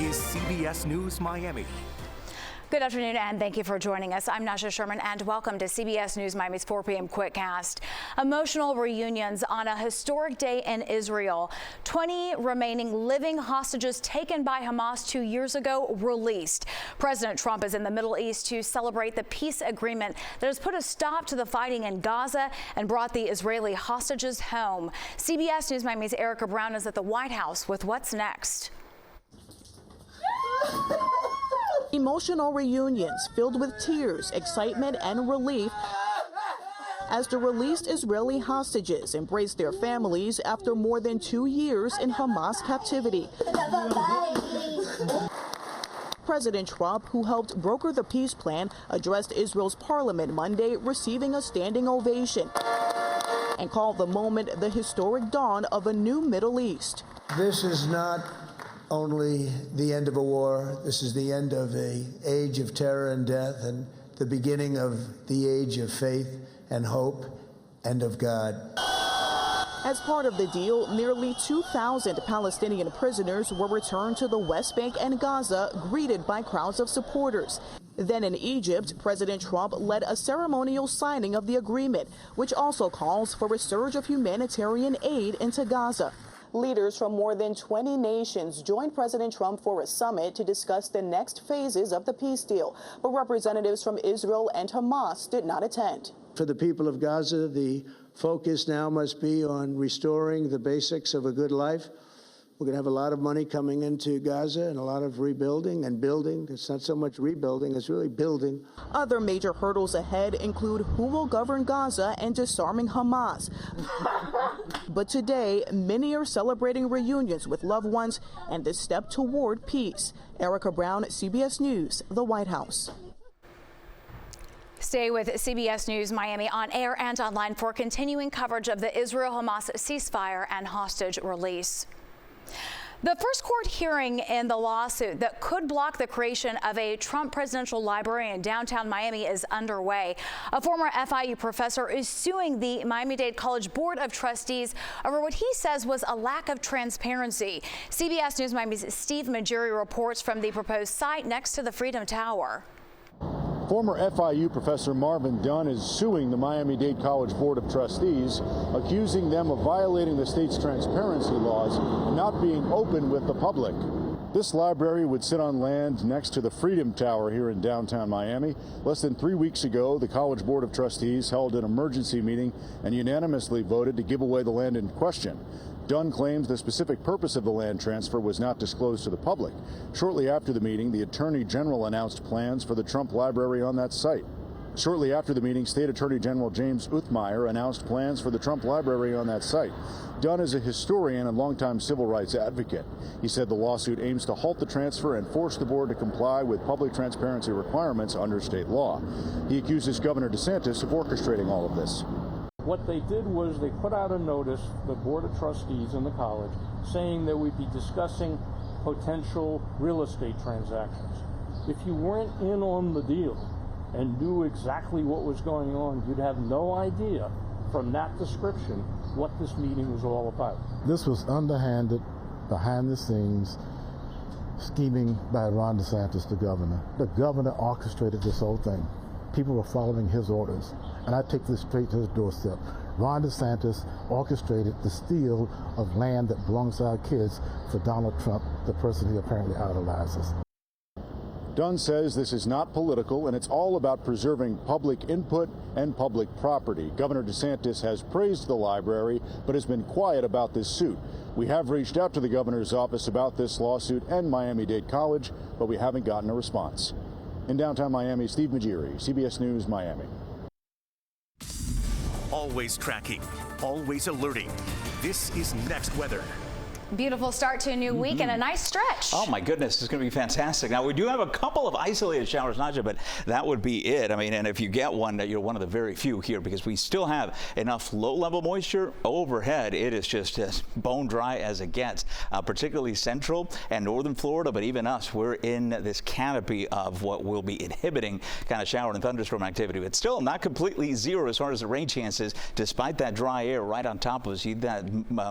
is CBS News Miami. Good afternoon and thank you for joining us. I'm Nasha Sherman and welcome to CBS News Miami's 4 p.m. Quickcast. Emotional reunions on a historic day in Israel. 20 remaining living hostages taken by Hamas 2 years ago released. President Trump is in the Middle East to celebrate the peace agreement that has put a stop to the fighting in Gaza and brought the Israeli hostages home. CBS News Miami's Erica Brown is at the White House with what's next. Emotional reunions filled with tears, excitement, and relief as the released Israeli hostages embrace their families after more than 2 years in Hamas captivity. President Trump, who helped broker the peace plan, addressed Israel's parliament Monday, receiving a standing ovation, and called the moment the historic dawn of a new Middle East. This is not only the end of a war. This is the end of an age of terror and death and the beginning of the age of faith and hope and of God. As part of the deal, nearly 2,000 Palestinian prisoners were returned to the West Bank and Gaza, greeted by crowds of supporters. Then in Egypt, President Trump led a ceremonial signing of the agreement, which also calls for a surge of humanitarian aid into Gaza. Leaders from more than 20 nations joined President Trump for a summit to discuss the next phases of the peace deal, but representatives from Israel and Hamas did not attend. For the people of Gaza, the focus now must be on restoring the basics of a good life. We're going to have a lot of money coming into Gaza and a lot of rebuilding and building. It's not so much rebuilding, it's really building. Other major hurdles ahead include who will govern Gaza and disarming Hamas. But today, many are celebrating reunions with loved ones and the step toward peace. Erica Brown, CBS News, the White House. Stay with CBS News Miami on air and online for continuing coverage of the Israel-Hamas ceasefire and hostage release. The first court hearing in the lawsuit that could block the creation of a Trump presidential library in downtown Miami is underway. A former FIU professor is suing the Miami Dade College Board of Trustees over what he says was a lack of transparency. CBS News Miami's Steve Majiri reports from the proposed site next to the Freedom Tower. Former FIU professor Marvin Dunn is suing the Miami Dade College Board of Trustees, accusing them of violating the state's transparency laws and not being open with the public. This library would sit on land next to the Freedom Tower here in downtown Miami. Less than 3 weeks ago, the College Board of Trustees held an emergency meeting and unanimously voted to give away the land in question. Dunn claims the specific purpose of the land transfer was not disclosed to the public. Shortly after the meeting, the Attorney General announced plans for the Trump Library on that site. Shortly after the meeting, State Attorney General James Uthmeyer announced plans for the Trump Library on that site. Dunn is a historian and longtime civil rights advocate. He said the lawsuit aims to halt the transfer and force the board to comply with public transparency requirements under state law. He accuses Governor DeSantis of orchestrating all of this. What they did was they put out a notice, the Board of Trustees in the college, saying that we'd be discussing potential real estate transactions. If you weren't in on the deal and knew exactly what was going on, you'd have no idea from that description what this meeting was all about. This was underhanded, behind the scenes, scheming by Ron DeSantis, the governor. The governor orchestrated this whole thing. People were following his orders. And I take this straight to his doorstep. Ron DeSantis orchestrated the steal of land that belongs to our kids for Donald Trump, the person he apparently idolizes. Dunn says this is not political and it's all about preserving public input and public property. Governor DeSantis has praised the library but has been quiet about this suit. We have reached out to the governor's office about this lawsuit and Miami Dade College, but we haven't gotten a response. In downtown Miami, Steve Majiri, CBS News, Miami. Always tracking, always alerting. This is Next Weather. Beautiful start to a new week and a nice stretch. Oh my goodness, it's going to be fantastic. Now we do have a couple of isolated showers, Nadja, but that would be it. I mean, and if you get one, you're one of the very few here because we still have enough low-level moisture overhead. It is just as bone dry as it gets, particularly central and northern Florida. But even us, we're in this canopy of what will be inhibiting kind of shower and thunderstorm activity. It's still not completely zero as far as the rain chances, despite that dry air right on top of us. You that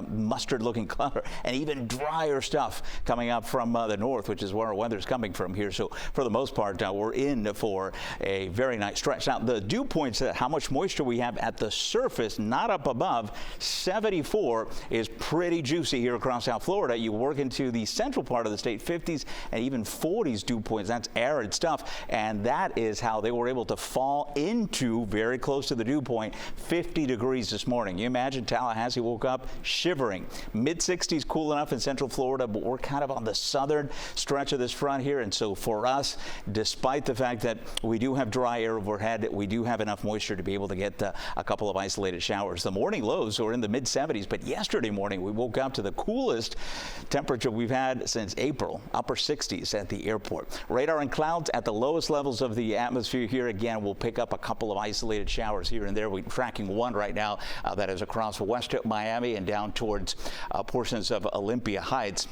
mustard-looking color. and even drier stuff coming up from the north, which is where our weather's coming from here. So for the most part, we're in for a very nice stretch. Now, the dew points at how much moisture we have at the surface, not up above. 74 is pretty juicy here across South Florida. You work into the central part of the state, 50s and even 40s dew points. That's arid stuff, and that is how they were able to fall into very close to the dew point, 50 degrees this morning. You imagine Tallahassee woke up shivering. Mid-60s, cool enough in central Florida, but we're kind of on the southern stretch of this front here, and so for us, despite the fact that we do have dry air overhead, we do have enough moisture to be able to get a couple of isolated showers. The morning lows are in the mid-70s, but yesterday morning we woke up to the coolest temperature we've had since April, upper 60s at the airport. Radar and clouds at the lowest levels of the atmosphere here. Again, we'll pick up a couple of isolated showers here and there. We're tracking one right now that is across west Miami and down towards portions of Olympia Heights.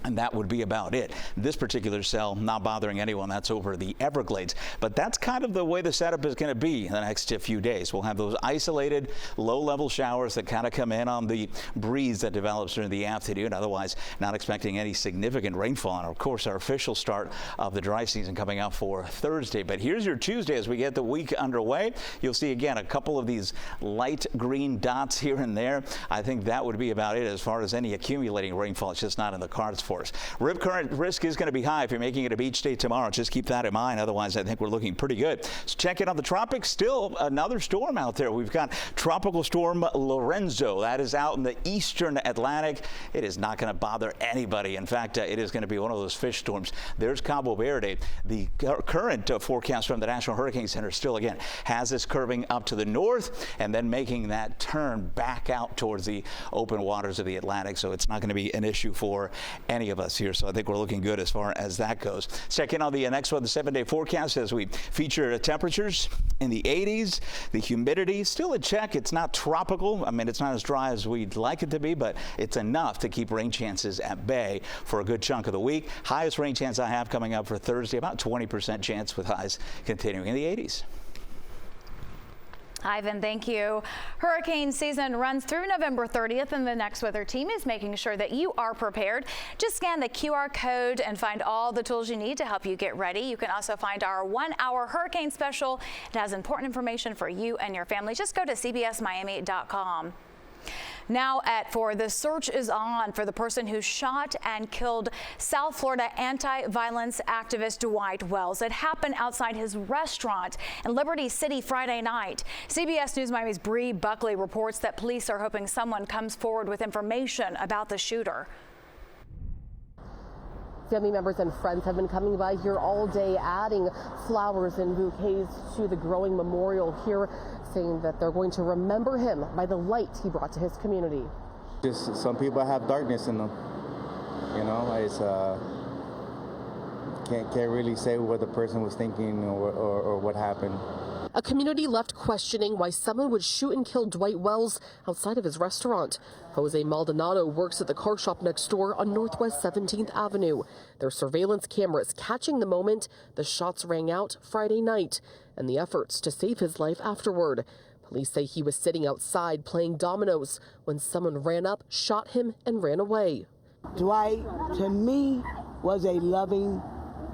And that would be about it. This particular cell not bothering anyone. That's over the Everglades. But that's kind of the way the setup is going to be in the next few days. We'll have those isolated low-level showers that kind of come in on the breeze that develops during the afternoon. Otherwise, not expecting any significant rainfall. And of course, our official start of the dry season coming up for Thursday. But here's your Tuesday as we get the week underway. You'll see again a couple of these light green dots here and there. I think that would be about it as far as any accumulating rainfall. It's just not in the cards for us. Rip current risk is going to be high if you're making it a beach day tomorrow. Just keep that in mind. Otherwise, I think we're looking pretty good. So check in on the tropics. Still another storm out there. We've got Tropical Storm Lorenzo. That is out in the eastern Atlantic. It is not going to bother anybody. In fact, it is going to be one of those fish storms. There's Cabo Verde. The current forecast from the National Hurricane Center still, again, has this curving up to the north and then making that turn back out towards the open waters of the Atlantic. So it's not going to be an issue for any of us here. So I think we're looking good as far as that goes. Check in on the next one, the 7-day forecast, as we feature temperatures in the 80s. The humidity still a check. It's not tropical. I mean, it's not as dry as we'd like it to be, but it's enough to keep rain chances at bay for a good chunk of the week. Highest rain chance I have coming up for Thursday, about 20% chance, with highs continuing in the 80s. Ivan, thank you. Hurricane season runs through November 30th, and the Next Weather team is making sure that you are prepared. Just scan the QR code and find all the tools you need to help you get ready. You can also find our 1-hour hurricane special. It has important information for you and your family. Just go to cbsmiami.com. Now at 4, the search is on for the person who shot and killed South Florida anti-violence activist Dwight Wells. It happened outside his restaurant in Liberty City Friday night. CBS News Miami's Bree Buckley reports that police are hoping someone comes forward with information about the shooter. Family members and friends have been coming by here all day, adding flowers and bouquets to the growing memorial here, saying that they're going to remember him by the light he brought to his community. Just some people have darkness in them. You know, it's can't really say what the person was thinking or what happened. A community left questioning why someone would shoot and kill Dwight Wells outside of his restaurant. Jose Maldonado works at the car shop next door on Northwest 17th Avenue. Their surveillance cameras catching the moment the shots rang out Friday night and the efforts to save his life afterward. Police say he was sitting outside playing dominoes when someone ran up, shot him, and ran away. Dwight, to me, was a loving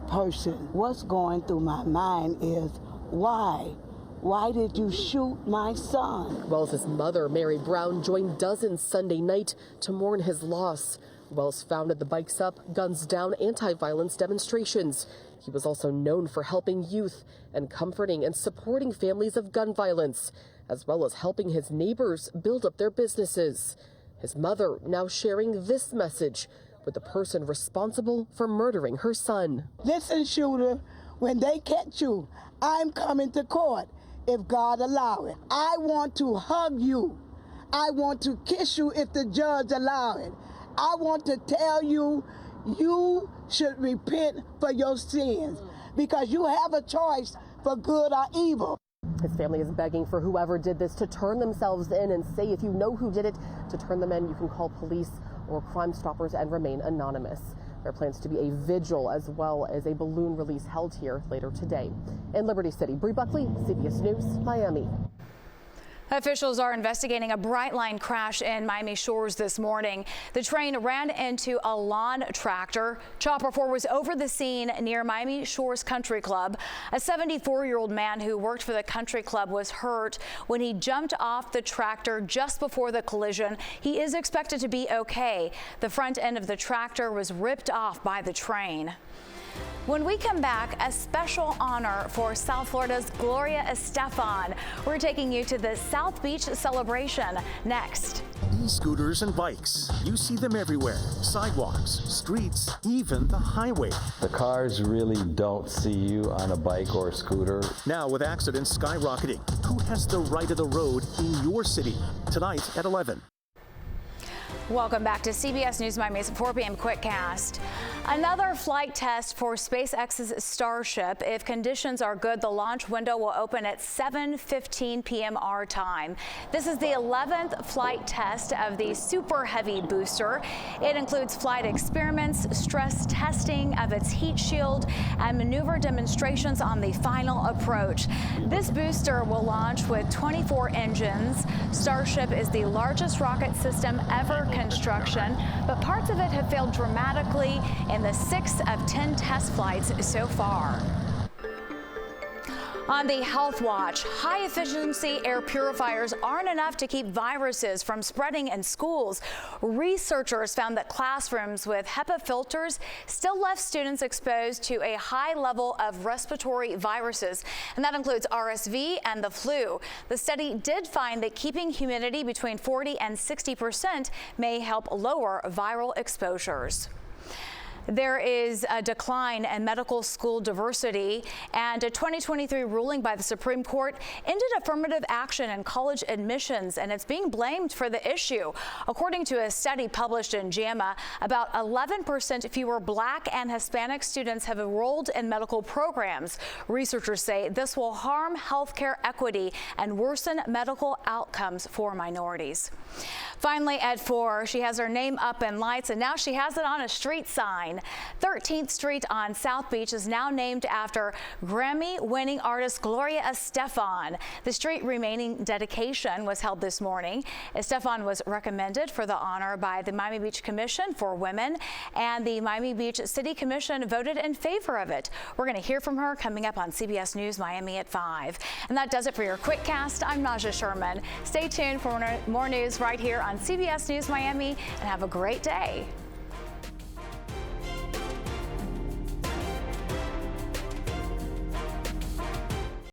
person. What's going through my mind is, why? Why did you shoot my son? Wells' mother, Mary Brown, joined dozens Sunday night to mourn his loss. Wells founded the Bikes Up, Guns Down anti-violence demonstrations. He was also known for helping youth and comforting and supporting families of gun violence, as well as helping his neighbors build up their businesses. His mother now sharing this message with the person responsible for murdering her son. Listen, shooter, when they catch you, I'm coming to court. If God allow it. I want to hug you. I want to kiss you if the judge allow it. I want to tell you, you should repent for your sins because you have a choice for good or evil. His family is begging for whoever did this to turn themselves in and say if you know who did it, to turn them in. You can call police or Crime Stoppers and remain anonymous. There plans to be a vigil as well as a balloon release held here later today. In Liberty City, Bree Buckley, CBS News, Miami. Officials are investigating a Brightline crash in Miami Shores this morning. The train ran into a lawn tractor. Chopper 4 was over the scene near Miami Shores Country Club. A 74-year-old man who worked for the country club was hurt when he jumped off the tractor just before the collision. He is expected to be okay. The front end of the tractor was ripped off by the train. When we come back, a special honor for South Florida's Gloria Estefan. We're taking you to the South Beach celebration next. E-scooters and bikes. You see them everywhere. Sidewalks, streets, even the highway. The cars really don't see you on a bike or a scooter. Now with accidents skyrocketing, who has the right of the road in your city? Tonight at 11. Welcome back to CBS News Miami's 4 p.m. Quickcast. Another flight test for SpaceX's Starship. If conditions are good, the launch window will open at 7:15 p.m. our time. This is the 11th flight test of the Super Heavy booster. It includes flight experiments, stress testing of its heat shield, and maneuver demonstrations on the final approach. This booster will launch with 24 engines. Starship is the largest rocket system ever construction, but parts of it have failed dramatically in the 6 of 10 test flights so far. On the Health Watch, high-efficiency air purifiers aren't enough to keep viruses from spreading in schools. Researchers found that classrooms with HEPA filters still left students exposed to a high level of respiratory viruses, and that includes RSV and the flu. The study did find that keeping humidity between 40 and 60% may help lower viral exposures. There is a decline in medical school diversity, and a 2023 ruling by the Supreme Court ended affirmative action in college admissions, and it's being blamed for the issue. According to a study published in JAMA, about 11% fewer Black and Hispanic students have enrolled in medical programs. Researchers say this will harm healthcare equity and worsen medical outcomes for minorities. Finally, at 4, she has her name up in lights, and now she has it on a street sign. 13th Street on South Beach is now named after Grammy-winning artist Gloria Estefan. The street remaining dedication was held this morning. Estefan was recommended for the honor by the Miami Beach Commission for Women, and the Miami Beach City Commission voted in favor of it. We're going to hear from her coming up on CBS News Miami at 5. And that does it for your Quickcast. I'm Naja Sherman. Stay tuned for more news right here on CBS News Miami, and have a great day.